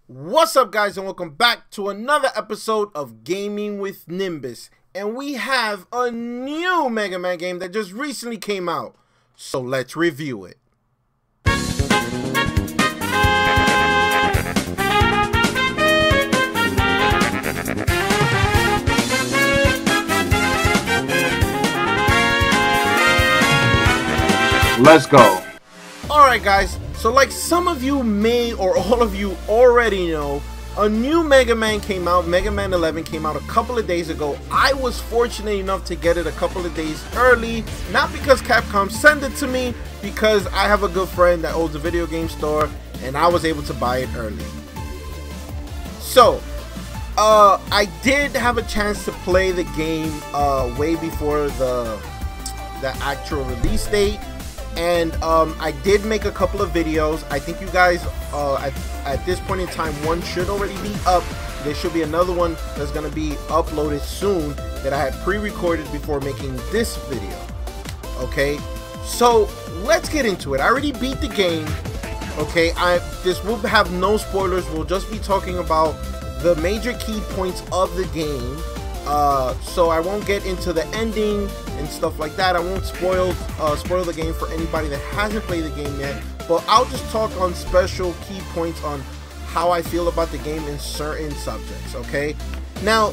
What's up, guys, and welcome back to another episode of Gaming with Nimbus. And we have a new Mega Man game that just recently came out, so let's review it. Let's go. Alright, guys, so like some of you may or all of you already know, a new Mega Man came out. Mega Man 11 came out a couple of days ago. I was fortunate enough to get it a couple of days early, not because Capcom sent it to me, because I have a good friend that owns a video game store and I was able to buy it early. So I did have a chance to play the game way before the actual release date. And I did make a couple of videos. I think you guys, at this point in time, one should already be up. There should be another one that's going to be uploaded soon that I had pre-recorded before making this video. Okay, so let's get into it. I already beat the game. Okay, this will have no spoilers. We'll just be talking about the major key points of the game. So I won't get into the ending and stuff like that. I won't spoil the game for anybody that hasn't played the game yet, but I'll just talk on special key points on how I feel about the game in certain subjects. Okay, now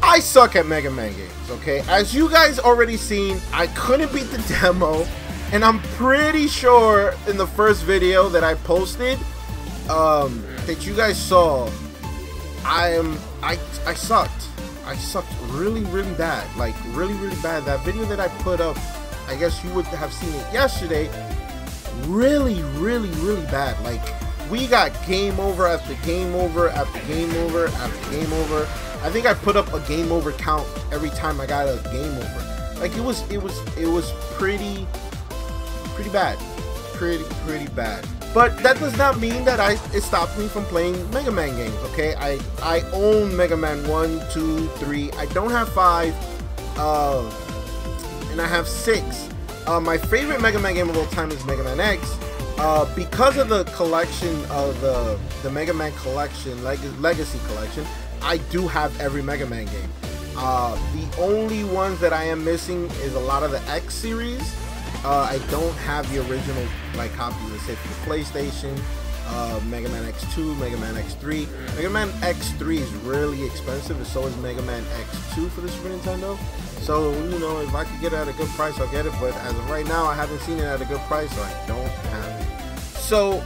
I suck at Mega Man games. Okay, as you guys already seen, I couldn't beat the demo, and I'm pretty sure in the first video that I posted that you guys saw, I sucked. I sucked really bad, like really bad. That video that I put up, I guess you would have seen it yesterday, really bad. Like, we got game over after game over after game over after game over. I think I put up a game over count every time I got a game over. Like, it was pretty bad, pretty bad. But that does not mean that it stopped me from playing Mega Man games, okay? I own Mega Man 1, 2, 3. I don't have 5, and I have 6. My favorite Mega Man game of all time is Mega Man X. Because of the collection of the Mega Man collection, Legacy collection, I do have every Mega Man game. The only ones that I am missing is a lot of the X series. I don't have the original copies, let's say, for the PlayStation, Mega Man X2, Mega Man X3. Mega Man X3 is really expensive, and so is Mega Man X2 for the Super Nintendo. So, you know, if I could get it at a good price, I'll get it. But as of right now, I haven't seen it at a good price, so I don't have it. So,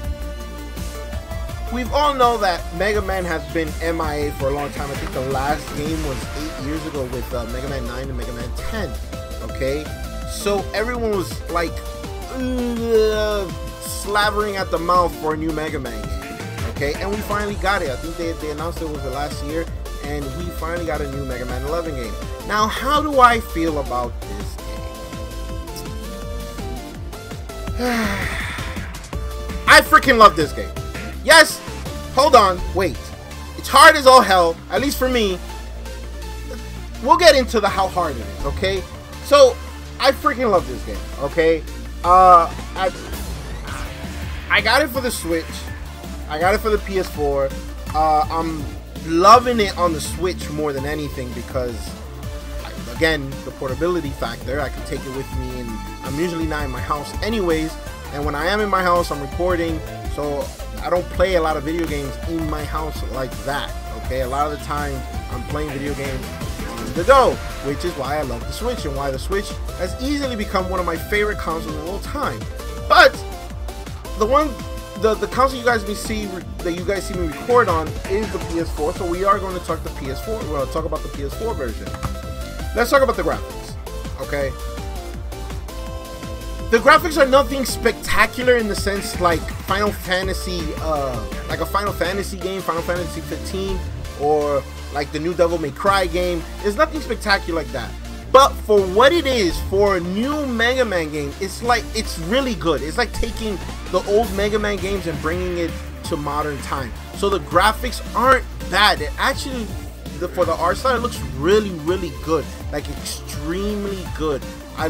we've all know that Mega Man has been MIA for a long time. I think the last game was 8 years ago with Mega Man 9 and Mega Man 10. Okay? So everyone was like slavering at the mouth for a new Mega Man game, okay? And we finally got it. I think they announced it was the last year, and we finally got a new Mega Man 11 game. Now, how do I feel about this game? I freaking love this game. Yes, hold on, wait. It's hard as all hell, at least for me. We'll get into how hard it is, okay? So, I freaking love this game, okay? I got it for the Switch. I got it for the PS4. I'm loving it on the Switch more than anything because, again, the portability factor. I can take it with me, and I'm usually not in my house anyways. And when I am in my house, I'm recording, so I don't play a lot of video games in my house like that, okay? A lot of the time, I'm playing video games the go, which is why I love the Switch, and why the Switch has easily become one of my favorite consoles of all time. But the console you guys see me record on is the PS4, so we are going to talk the PS4. We're going to talk about the PS4 version. Let's talk about the graphics, okay? The graphics are nothing spectacular in the sense like Final Fantasy, like a Final Fantasy game, Final Fantasy 15, or like the new Devil May Cry game. There's nothing spectacular like that. But for what it is, for a new Mega Man game, it's really good. It's like taking the old Mega Man games and bringing it to modern time. So the graphics aren't bad. It actually, for the art style, it looks really good. Like, extremely good. I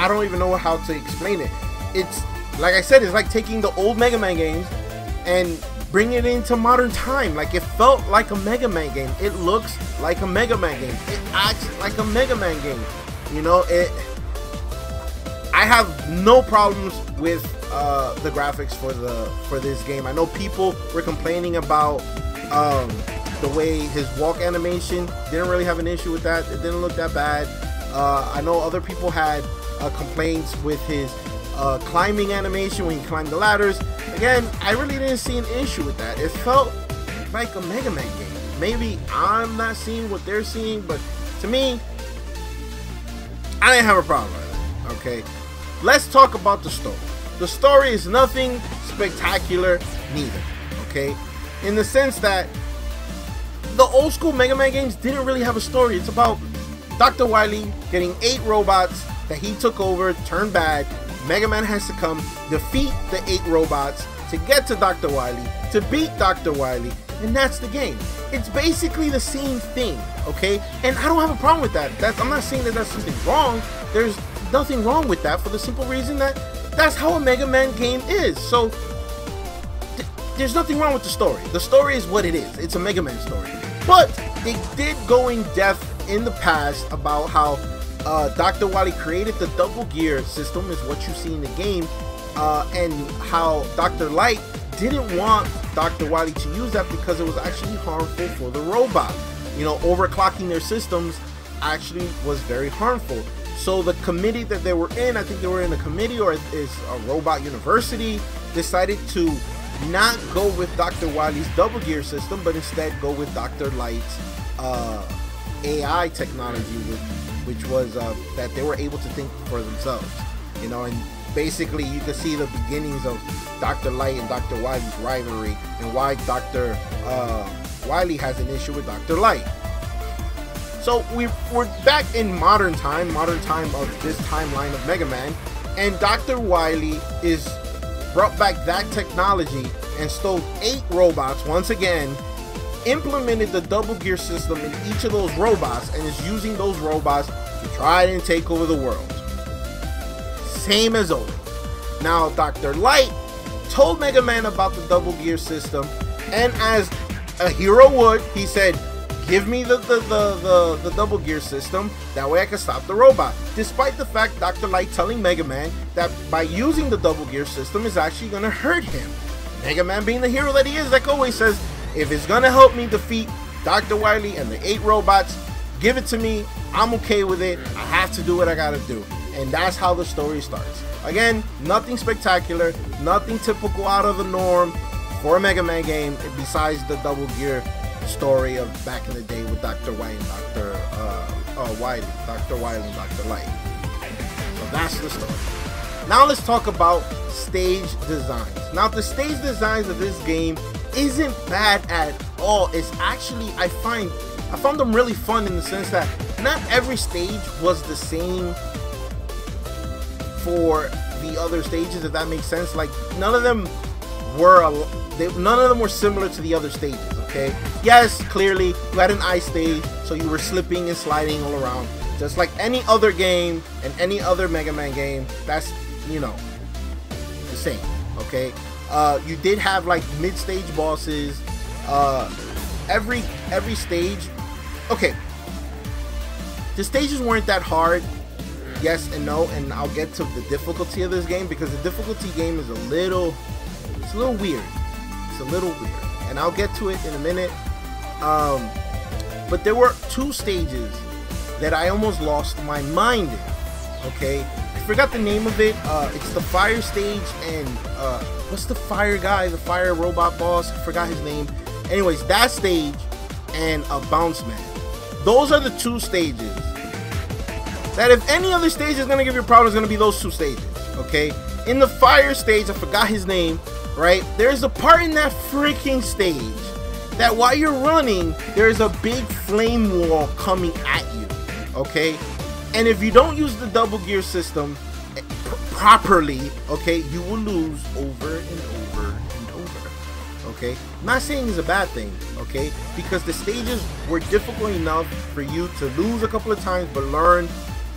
don't even know how to explain it. It's, like I said, it's like taking the old Mega Man games and bring it into modern time. Like, it felt like a Mega Man game. It looks like a Mega Man game. It acts like a Mega Man game. You know, I have no problems with the graphics for this game. I know people were complaining about the way his walk animation. Didn't really have an issue with that. It didn't look that bad. I know other people had complaints with his climbing animation when he climbed the ladders. Again, I really didn't see an issue with that. It felt like a Mega Man game. Maybe I'm not seeing what they're seeing, but to me, I didn't have a problem with it. Okay, let's talk about the story. The story is nothing spectacular neither. Okay, in the sense that the old school Mega Man games didn't really have a story. It's about Dr. Wily getting 8 robots that he took over, turned bad. Mega Man has to come defeat the 8 robots to get to Dr. Wily, to beat Dr. Wily, and that's the game. It's basically the same thing, okay? And I don't have a problem with that. I'm not saying that that's something wrong. There's nothing wrong with that, for the simple reason that that's how a Mega Man game is. So there's nothing wrong with the story. The story is what it is. It's a Mega Man story. But they did go in depth in the past about how Dr. Wily created the double gear system, is what you see in the game, and how Dr. Light didn't want Dr. Wily to use that because it was actually harmful for the robot. You know, overclocking their systems actually was very harmful. So the committee that they were in, I think they were in a committee or is a robot university, decided to not go with Dr. Wily's double gear system, but instead go with Dr. Light's AI technology, which was that they were able to think for themselves, you know. And basically you can see the beginnings of Dr. Light and Dr. Wily's rivalry, and why Dr. Wily has an issue with Dr. Light. So we're back in modern time of this timeline of Mega Man, and Dr. Wily is brought back that technology and stole 8 robots once again, implemented the double gear system in each of those robots, and is using those robots to try and take over the world. Same as always. Now, Dr. Light told Mega Man about the double gear system, and as a hero would, he said, give me the double gear system, that way I can stop the robot. Despite the fact Dr. Light telling Mega Man that by using the double gear system is actually going to hurt him. Mega Man, being the hero that he is, like always, says, if it's going to help me defeat Dr. Wily and the 8 robots, give it to me. I'm okay with it. I have to do what I got to do. And that's how the story starts. Again, nothing spectacular, nothing typical out of the norm for a Mega Man game, besides the double gear story of back in the day with Dr. Wily and Dr. Wily and Dr. Light. So that's the story. Now let's talk about stage designs. Now the stage designs of this game isn't bad at all. It's actually, I found them really fun, in the sense that not every stage was the same for the other stages, if that makes sense. Like, none of them were similar to the other stages. Okay, yes, clearly you had an ice stage, so you were slipping and sliding all around, just like any other game and any other Mega Man game. That's, you know, the same. Okay, you did have like mid-stage bosses. Every stage. Okay, the stages weren't that hard. Yes and no, and I'll get to the difficulty of this game, because the difficulty game is a little weird. It's a little weird, and I'll get to it in a minute. But there were 2 stages that I almost lost my mind in. Okay, I forgot the name of it. It's the fire stage, and what's the fire guy, the fire robot boss? I forgot his name. Anyways, that stage and a bounce man. Those are the 2 stages that, if any other stage is gonna give you a problem, it's gonna be those 2 stages. Okay, in the fire stage, I forgot his name. Right, there's a part in that freaking stage that while you're running, there's a big flame wall coming at you. Okay, and if you don't use the double gear system properly, okay, you will lose over and over and over. Okay, I'm not saying it's a bad thing, okay, because the stages were difficult enough for you to lose a couple of times, but learn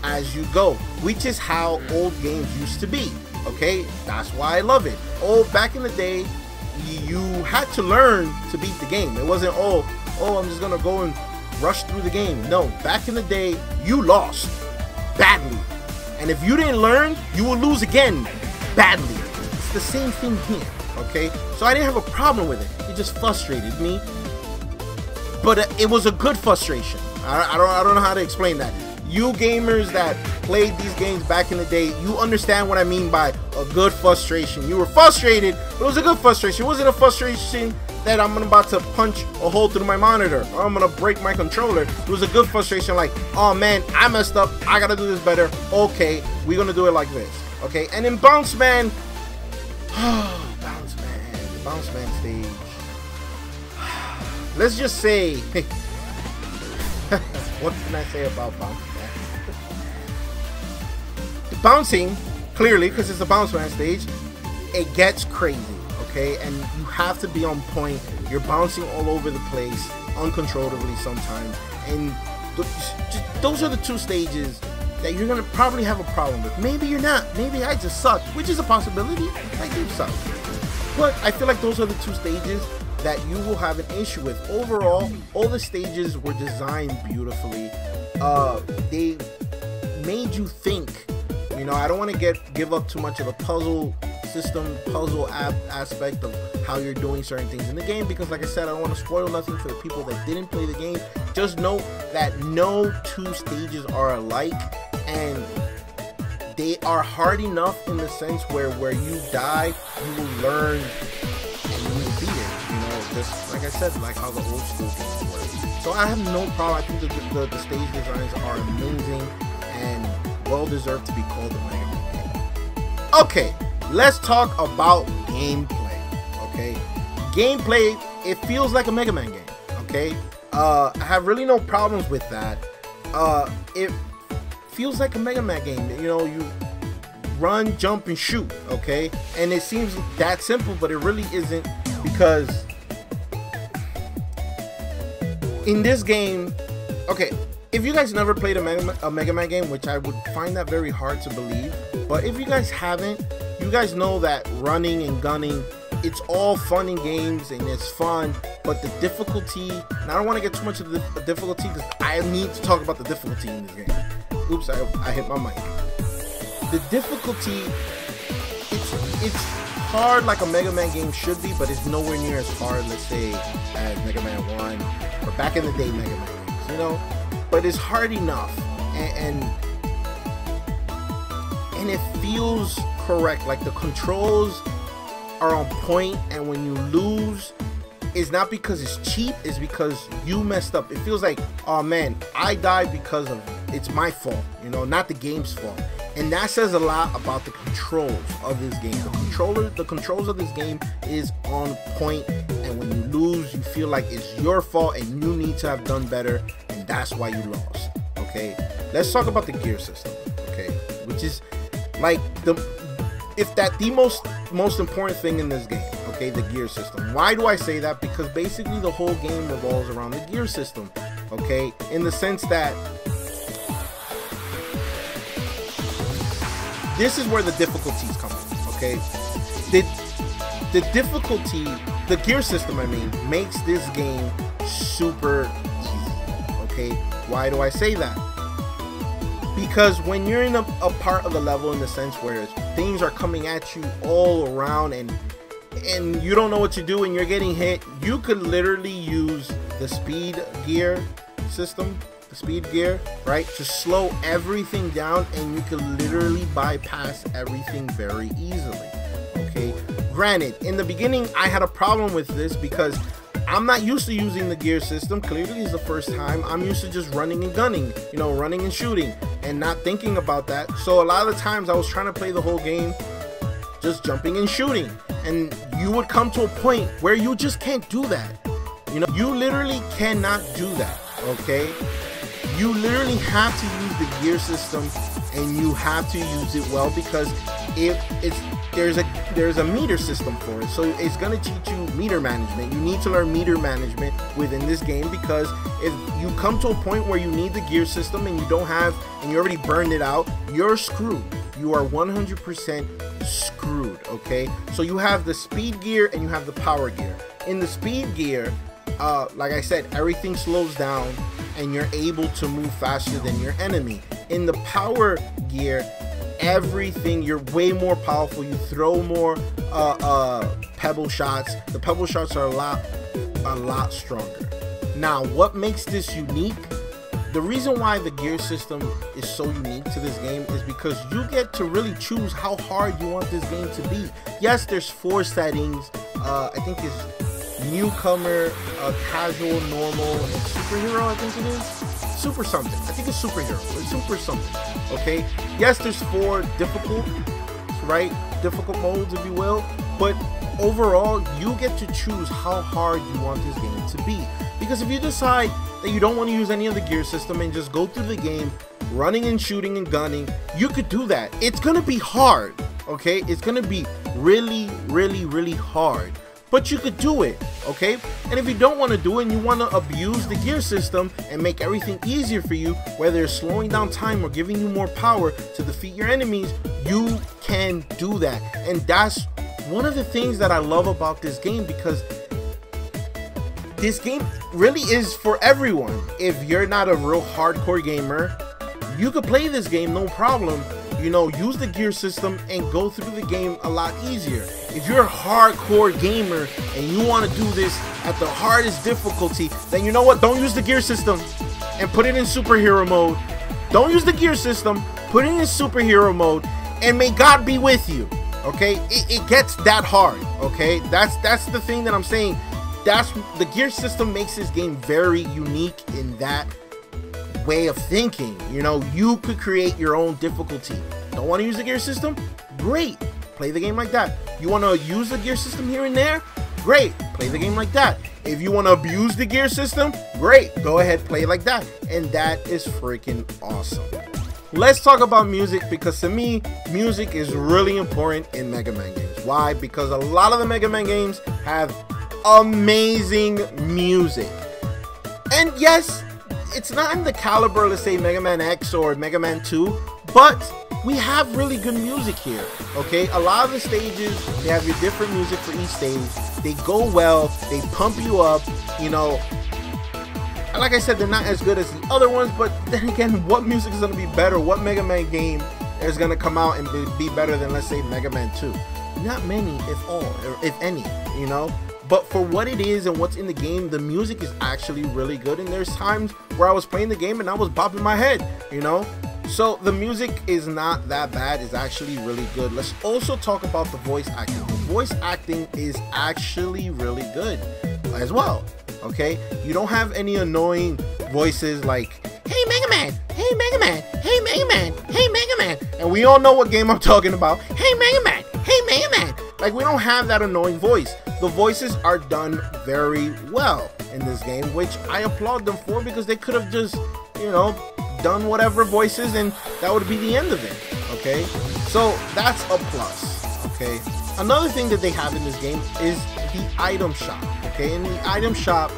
as you go, which is how old games used to be. Okay, that's why I love it. Oh, back in the day, you had to learn to beat the game. It wasn't, oh, I'm just gonna go and rush through the game. No, back in the day, you lost badly. And if you didn't learn, you will lose again badly. It's the same thing here, okay? So I didn't have a problem with it. It just frustrated me. But it was a good frustration. I don't know how to explain that. You gamers that played these games back in the day, you understand what I mean by a good frustration. You were frustrated, but it was a good frustration. It wasn't a frustration that I'm about to punch a hole through my monitor or I'm gonna break my controller. It was a good frustration, like, oh man, I messed up, I gotta do this better. Okay, we're gonna do it like this. Okay, and in Bounce Man, the Bounce Man stage. Let's just say, what can I say about Bounce Man? The bouncing, clearly, because it's a Bounce Man stage, it gets crazy, okay? And you have to be on point. You're bouncing all over the place, uncontrollably sometimes. And those are the two stages that you're gonna probably have a problem with. Maybe you're not. Maybe I just suck, which is a possibility. I do suck. But I feel like those are the two stages that you will have an issue with. Overall, all the stages were designed beautifully. They made you think. You know, I don't want to give up too much of a puzzle aspect of how you're doing certain things in the game, because like I said, I don't want to spoil nothing for the people that didn't play the game. Just know that no two stages are alike, and they are hard enough in the sense where you die, you will learn and you will beat it. You know, just like I said, like how the old school games were. So I have no problem. I think the stage designs are amazing and well deserved to be called a Mega Man game. Okay, let's talk about gameplay. Okay, gameplay, it feels like a Mega Man game. Okay, I have really no problems with that. It feels like a Mega Man game. You know, you run, jump, and shoot. Okay, and it seems that simple, but it really isn't, because in this game, okay, if you guys never played a Mega Man game, which I would find that very hard to believe, but if you guys haven't, you guys know that running and gunning, it's all fun in games and it's fun, but the difficulty, and I don't want to get too much of the difficulty because I need to talk about the difficulty in this game. Oops, I hit my mic. The difficulty, it's hard like a Mega Man game should be, but it's nowhere near as hard, let's say, as Mega Man 1 or back in the day Mega Man games, you know? But it's hard enough, and it feels correct. Like the controls are on point, and when you lose, it's not because it's cheap, it's because you messed up. It feels like, oh man, I died because of it's my fault, you know, not the game's fault. And that says a lot about the controls of this game. The controls of this game is on point, and when you lose, you feel like it's your fault and you need to have done better, and that's why you lost. Okay, let's talk about the gear system. Okay, which is like the most important thing in this game. Okay, the gear system. Why do I say that? Because basically the whole game revolves around the gear system. Okay, in the sense that this is where the difficulties come in. Okay, the difficulty, the gear system, I mean, makes this game super easy. Okay, why do I say that? Because when you're in a part of the level, in the sense where things are coming at you all around and you don't know what to do and you're getting hit, you could literally use the speed gear system, the speed gear, right, to slow everything down, and you can literally bypass everything very easily. Okay, granted, in the beginning I had a problem with this because I'm not used to using the gear system. Clearly it's the first time. I'm used to just running and gunning, you know, running and shooting, and not thinking about that. So a lot of the times I was trying to play the whole game just jumping and shooting, and you would come to a point where you just can't do that. You know, you literally cannot do that. Okay, you literally have to use the gear system, and you have to use it well, because there's a meter system for it. So it's gonna teach you meter management. You need to learn meter management within this game, because if you come to a point where you need the gear system and you don't have, and you already burned it out, you're screwed. you are 100% screwed, okay? So you have the speed gear and you have the power gear. In the speed gear, like I said, everything slows down and you're able to move faster than your enemy. In the power gear, everything, you're way more powerful. You throw more pebble shots. The pebble shots are a lot stronger. Now, what makes this unique? The reason why the gear system is so unique to this game is because you get to really choose how hard you want this game to be. Yes, there's 4 settings. I think it's newcomer, casual, normal, and superhero. I think it is super something. I think it's superhero. It's super something. Okay. Yes, there's 4 difficult, right? Difficult modes, if you will. But overall, you get to choose how hard you want this game to be. Because if you decide that you don't want to use any of the gear system and just go through the game running and shooting and gunning, you could do that. It's gonna be hard, okay? It's gonna be really, really, really hard, but you could do it, okay? And if you don't want to do it and you want to abuse the gear system and make everything easier for you, whether it's slowing down time or giving you more power to defeat your enemies, you can do that. And that's one of the things that I love about this game, because this game really is for everyone. If you're not a real hardcore gamer, you could play this game no problem. You know, use the gear system and go through the game a lot easier. If you're a hardcore gamer and you want to do this at the hardest difficulty, then you know what? Don't use the gear system and put it in superhero mode. Don't use the gear system, put it in superhero mode, and may God be with you. Okay, it gets that hard. Okay, that's the thing that I'm saying. That's the gear system makes this game very unique in that way of thinking. You know, you could create your own difficulty. Don't want to use the gear system? Great, play the game like that. You want to use the gear system here and there? Great, play the game like that. If you want to abuse the gear system, great, go ahead, play like that. And that is freaking awesome. Let's talk about music, because to me, music is really important in Mega Man games. Why? Because a lot of the Mega Man games have amazing music. And yes, it's not in the caliber, let's say, Mega Man X or Mega Man 2, but we have really good music here, okay? A lot of the stages, they have your different music for each stage. They go well, they pump you up, you know. Like I said, they're not as good as the other ones, but then again, what music is going to be better? What Mega Man game is going to come out and be better than, let's say, Mega Man 2? Not many, if all, or if any, you know? But for what it is and what's in the game, the music is actually really good. And there's times where I was playing the game and I was bopping my head, you know? So the music is not that bad. It's actually really good. Let's also talk about the voice acting. The voice acting is actually really good as well, okay? You don't have any annoying voices like, hey Mega Man, hey Mega Man, hey Mega Man, hey Mega Man. And we all know what game I'm talking about. Hey Mega Man, hey Mega Man. Like, we don't have that annoying voice. The voices are done very well in this game, which I applaud them for, because they could have just, you know, done whatever voices and that would be the end of it, okay? So that's a plus, okay? Another thing that they have in this game is the item shop, okay? In the item shop,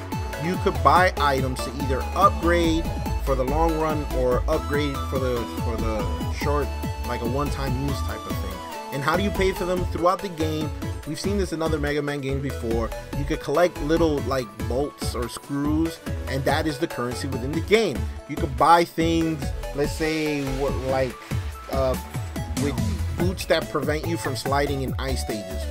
you could buy items to either upgrade for the long run or upgrade for the short, like a one-time use type of thing. And how do you pay for them? Throughout the game, we've seen this in other Mega Man games before. You could collect little like bolts or screws, and that is the currency within the game. You could buy things, let's say, like with boots that prevent you from sliding in ice stages,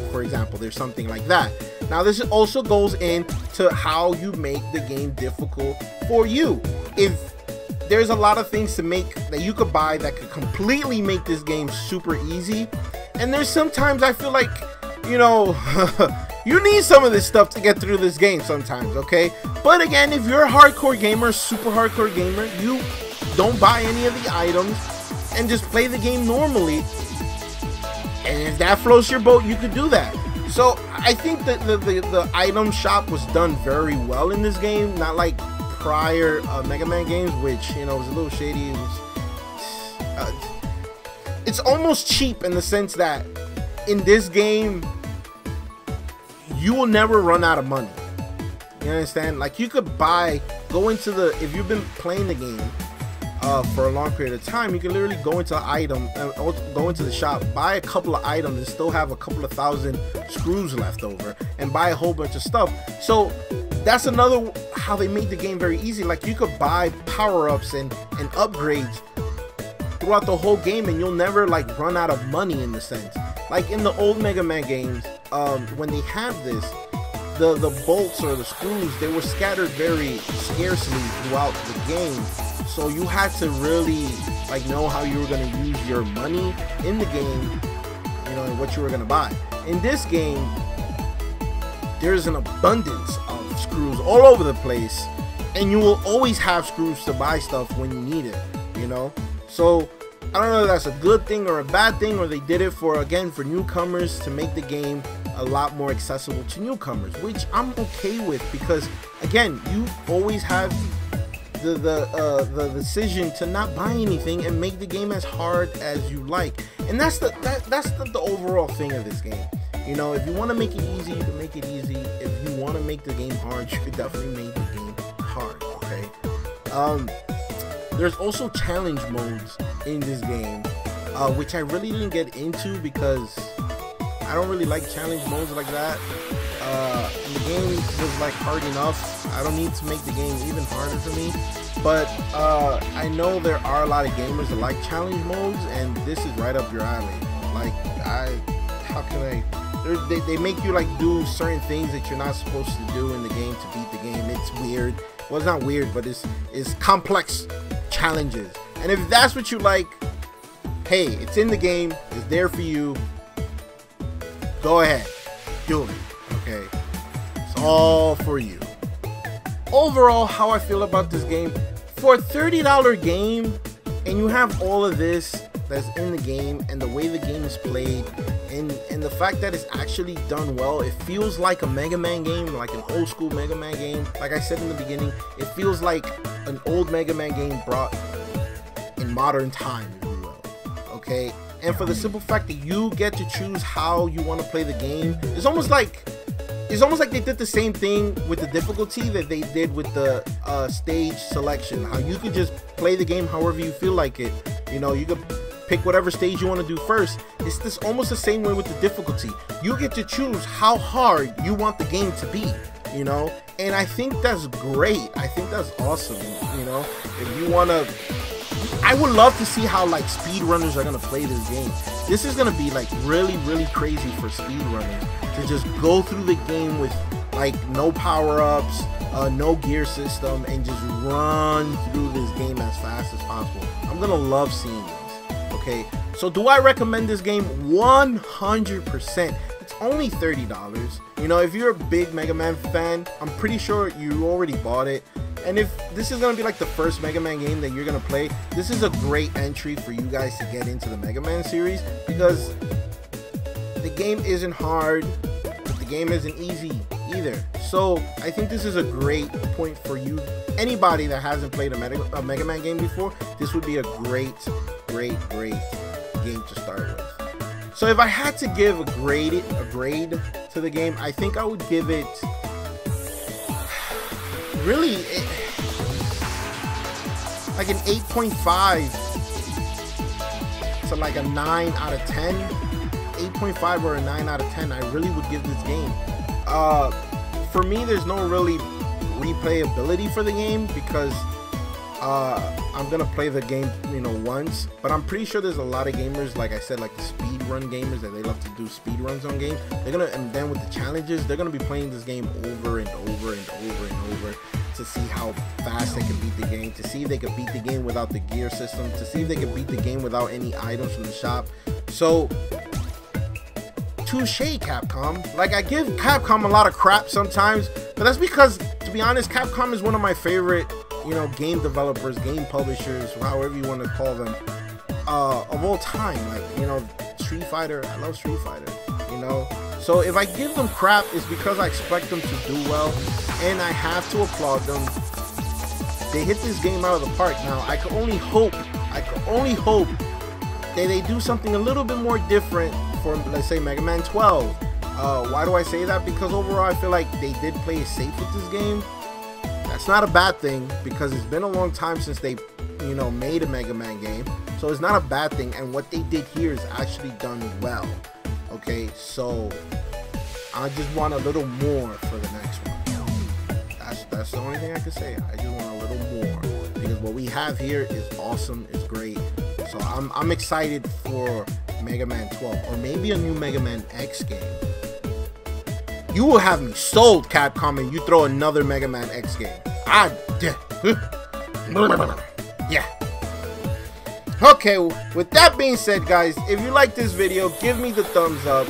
for example. There's something like that. Now, this also goes into how you make the game difficult for you. If there's a lot of things to make that you could buy that could completely make this game super easy, and there's sometimes I feel like, you know, you need some of this stuff to get through this game sometimes, okay? But again, if you're a hardcore gamer, super hardcore gamer, you don't buy any of the items and just play the game normally, and if that floats your boat, you could do that. So I think that the item shop was done very well in this game, not like prior Mega Man games, which, you know, was a little shady. It was, it's almost cheap in the sense that in this game you will never run out of money. You understand? Like, you could buy, go into the, if you've been playing the game, for a long period of time, you can literally go into go into the shop, buy a couple of items, and still have a couple of thousand screws left over, and buy a whole bunch of stuff. So that's another how they made the game very easy. Like, you could buy power-ups and upgrades throughout the whole game, and you'll never like run out of money in the sense. Like in the old Mega Man games, when they have this, the bolts or the screws, they were scattered very scarcely throughout the game. So you had to really like know how you were going to use your money in the game, you know, and what you were going to buy. In this game, there's an abundance of screws all over the place, and you will always have screws to buy stuff when you need it, you know. So I don't know if that's a good thing or a bad thing, or they did it for, again, for newcomers to make the game a lot more accessible to newcomers, which I'm okay with, because again, you always have the decision to not buy anything and make the game as hard as you like. And that's the overall thing of this game. You know, if you want to make it easy, you can make it easy. If you want to make the game hard, you could definitely make the game hard. Okay. There's also challenge modes in this game, which I really didn't get into because I don't really like challenge modes like that. The game was like hard enough. I don't need to make the game even harder for me. But I know there are a lot of gamers that like challenge modes, and this is right up your alley. Like, how can I? They make you like do certain things that you're not supposed to do in the game to beat the game. It's weird. Well, it's not weird, but it's complex challenges. And if that's what you like, hey, it's in the game. It's there for you. Go ahead, do it. Okay, it's all for you. Overall, how I feel about this game, for a $30 game, and you have all of this that's in the game, and the way the game is played, and the fact that it's actually done well. It feels like a Mega Man game, like an old school Mega Man game. Like I said in the beginning, it feels like an old Mega Man game brought in modern time, if you will. Okay, and for the simple fact that you get to choose how you want to play the game, it's almost like they did the same thing with the difficulty that they did with the stage selection. How you could just play the game however you feel like it. You know, you could pick whatever stage you want to do first. It's this almost the same way with the difficulty. You get to choose how hard you want the game to be, you know, and I think that's great. I think that's awesome. You know, if you want to, I would love to see how like speedrunners are going to play this game. This is going to be like really, really crazy for speedrunners to just go through the game with like no power-ups, no gear system, and just run through this game as fast as possible. I'm going to love seeing this. Okay, so do I recommend this game? 100%. It's only $30. You know, if you're a big Mega Man fan, I'm pretty sure you already bought it. And if this is going to be like the first Mega Man game that you're going to play, this is a great entry for you guys to get into the Mega Man series, because the game isn't hard, but the game isn't easy either. So I think this is a great point for you. Anybody that hasn't played a Mega Man game before, this would be a great game to start with. So if I had to give a grade to the game, I think I would give it really like an 8.5 to like a 9 out of 10. 8.5 or a 9 out of 10. I really would give this game. For me, there's no really replayability for the game, because I'm gonna play the game, you know, once, but I'm pretty sure there's a lot of gamers, like I said, like the speedrun gamers, that they love to do speedruns on games. And then with the challenges, they're gonna be playing this game over and over and over and over to see how fast they can beat the game, to see if they can beat the game without the gear system, to see if they can beat the game without any items from the shop. So touche, Capcom. Like, I give Capcom a lot of crap sometimes, but that's because, to be honest, Capcom is one of my favorite, you know, game developers, game publishers, however you want to call them, of all time. Like, you know, Street Fighter, I love Street Fighter, you know. So if I give them crap, it's because I expect them to do well, and I have to applaud them. They hit this game out of the park. Now, I can only hope that they do something a little bit more different for, let's say, Mega Man 12. Why do I say that? Because overall, I feel like they did play it safe with this game. That's not a bad thing, because it's been a long time since they you know, made a Mega Man game, so it's not a bad thing. And what they did here is actually done well. Okay, so I just want a little more for the next one. That's the only thing I can say. I just want a little more, because what we have here is awesome, it's great. So I'm excited for Mega Man 12, or maybe a new Mega Man X game. You will have me sold, Capcom, and you throw another Mega Man X game. Yeah. Okay, with that being said, guys, if you like this video, give me the thumbs up.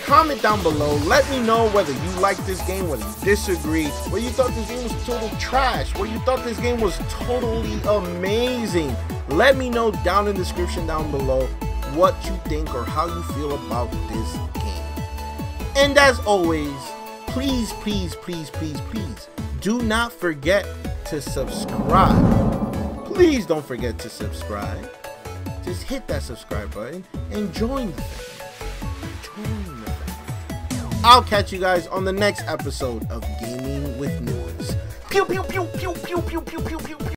Comment down below. Let me know whether you like this game, whether you disagree, whether you thought this game was total trash, whether you thought this game was totally amazing. Let me know down in the description down below what you think or how you feel about this game. And as always, please, please, please, please, please do not forget to subscribe. Please don't forget to subscribe. Just hit that subscribe button and join the family. I'll catch you guys on the next episode of Gaming with Nimbus. Pew pew pew pew pew pew pew pew pew.